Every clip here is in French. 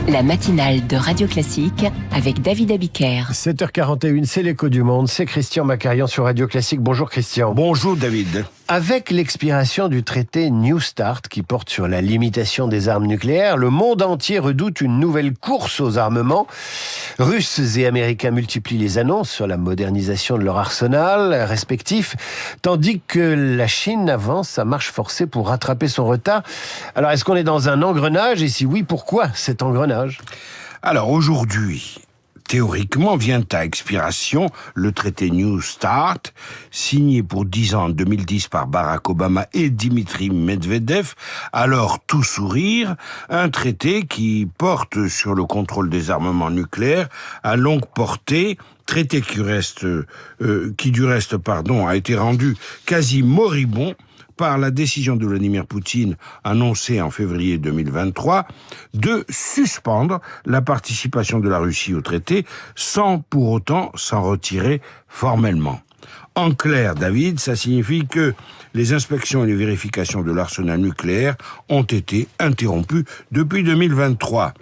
La matinale de Radio Classique avec David Abiker. 7h41, c'est l'écho du monde. C'est Christian Macarian sur Radio Classique. Bonjour Christian. Bonjour David. Avec l'expiration du traité New Start qui porte sur la limitation des armes nucléaires, le monde entier redoute une nouvelle course aux armements. Russes et Américains multiplient les annonces sur la modernisation de leur arsenal respectif, tandis que la Chine avance à marche forcée pour rattraper son retard. Alors, est-ce qu'on est dans un engrenage? Et si oui, pourquoi cet engrenage? Alors aujourd'hui, théoriquement, vient à expiration le traité New Start, signé pour 10 ans en 2010 par Barack Obama et Dimitri Medvedev, alors tout sourire, un traité qui porte sur le contrôle des armements nucléaires à longue portée, traité qui du reste a été rendu quasi moribond par la décision de Vladimir Poutine, annoncée en février 2023, de suspendre la participation de la Russie au traité, sans pour autant s'en retirer formellement. En clair, David, ça signifie que les inspections et les vérifications de l'arsenal nucléaire ont été interrompues depuis 2023.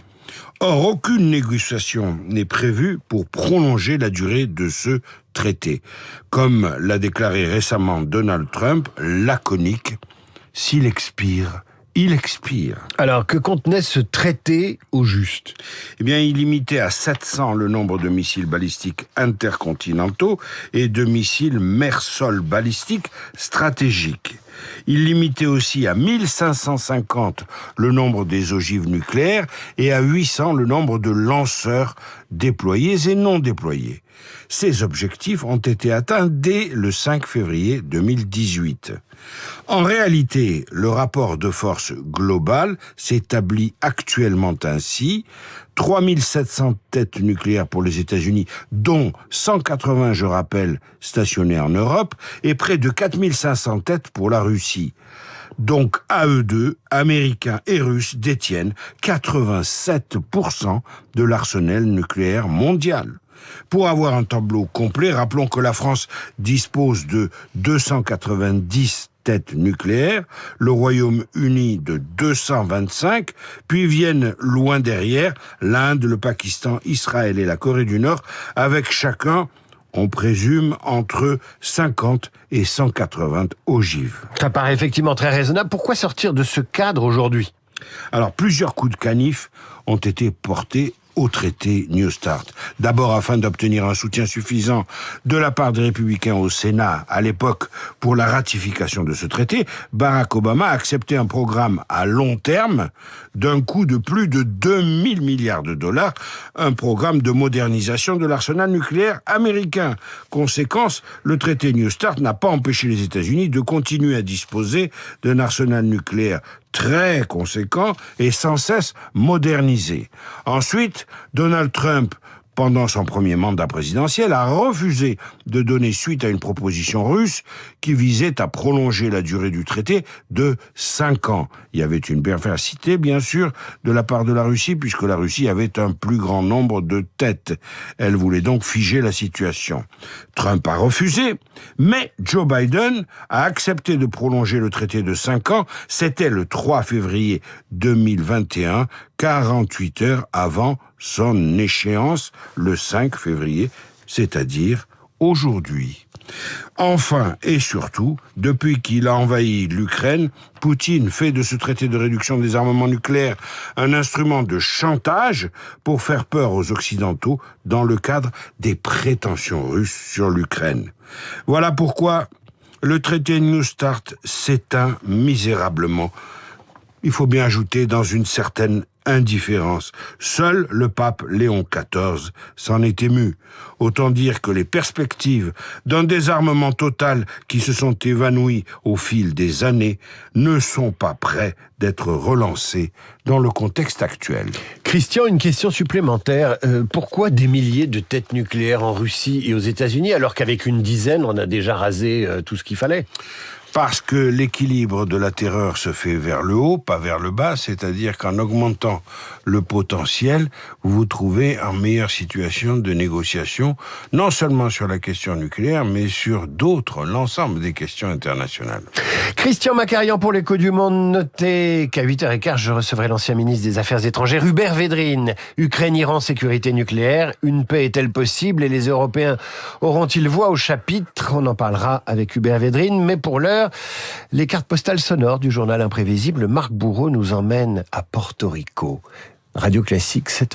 Or, aucune négociation n'est prévue pour prolonger la durée de ce traité. Comme l'a déclaré récemment Donald Trump, laconique, s'il expire, il expire. Alors, que contenait ce traité au juste? Eh bien, il limitait à 700 le nombre de missiles balistiques intercontinentaux et de missiles mer-sol balistiques stratégiques. Il limitait aussi à 1550 le nombre des ogives nucléaires et à 800 le nombre de lanceurs déployés et non déployés. Ces objectifs ont été atteints dès le 5 février 2018. En réalité, le rapport de force global s'établit actuellement ainsi: 3700 têtes nucléaires pour les États-Unis, dont 180, je rappelle, stationnées en Europe, et près de 4500 têtes pour la Russie. Donc, à eux deux, Américains et Russes détiennent 87% de l'arsenal nucléaire mondial. Pour avoir un tableau complet, rappelons que la France dispose de 290 têtes nucléaires, le Royaume-Uni de 225, puis viennent loin derrière l'Inde, le Pakistan, Israël et la Corée du Nord, avec chacun, on présume, entre 50 et 180 ogives. Ça paraît effectivement très raisonnable. Pourquoi sortir de ce cadre aujourd'hui? Alors, plusieurs coups de canif ont été portés au traité New Start. D'abord, afin d'obtenir un soutien suffisant de la part des Républicains au Sénat, à l'époque, pour la ratification de ce traité, Barack Obama a accepté un programme à long terme d'un coût de plus de 2000 milliards de dollars, un programme de modernisation de l'arsenal nucléaire américain. Conséquence, le traité New Start n'a pas empêché les États-Unis de continuer à disposer d'un arsenal nucléaire très conséquent et sans cesse modernisé. Ensuite, Donald Trump, pendant son premier mandat présidentiel, a refusé de donner suite à une proposition russe qui visait à prolonger la durée du traité de 5 ans. Il y avait une perversité, bien sûr, de la part de la Russie, puisque la Russie avait un plus grand nombre de têtes. Elle voulait donc figer la situation. Trump a refusé, mais Joe Biden a accepté de prolonger le traité de 5 ans. C'était le 3 février 2021, 48 heures avant son échéance, le 5 février, c'est-à-dire aujourd'hui. Enfin et surtout, depuis qu'il a envahi l'Ukraine, Poutine fait de ce traité de réduction des armements nucléaires un instrument de chantage pour faire peur aux Occidentaux dans le cadre des prétentions russes sur l'Ukraine. Voilà pourquoi le traité New Start s'éteint misérablement. Il faut bien ajouter dans une certaine indifférence. Seul le pape Léon XIV s'en est ému. Autant dire que les perspectives d'un désarmement total qui se sont évanouies au fil des années ne sont pas prêts d'être relancées dans le contexte actuel. Christian, une question supplémentaire. Pourquoi des milliers de têtes nucléaires en Russie et aux États-Unis, alors qu'avec une dizaine, on a déjà rasé tout ce qu'il fallait? Parce que l'équilibre de la terreur se fait vers le haut, pas vers le bas, c'est-à-dire qu'en augmentant connaissant le potentiel, vous vous trouvez en meilleure situation de négociation, non seulement sur la question nucléaire, mais sur d'autres, l'ensemble des questions internationales. Christian Macarian pour l'Écho du Monde. Notez qu'à 8h15, je recevrai l'ancien ministre des Affaires étrangères, Hubert Védrine. Ukraine, Iran, sécurité nucléaire. Une paix est-elle possible et les Européens auront-ils voix au chapitre? On en parlera avec Hubert Védrine. Mais pour l'heure, les cartes postales sonores du journal imprévisible, Marc Bourreau nous emmène à Porto Rico. Radio Classique, 7h.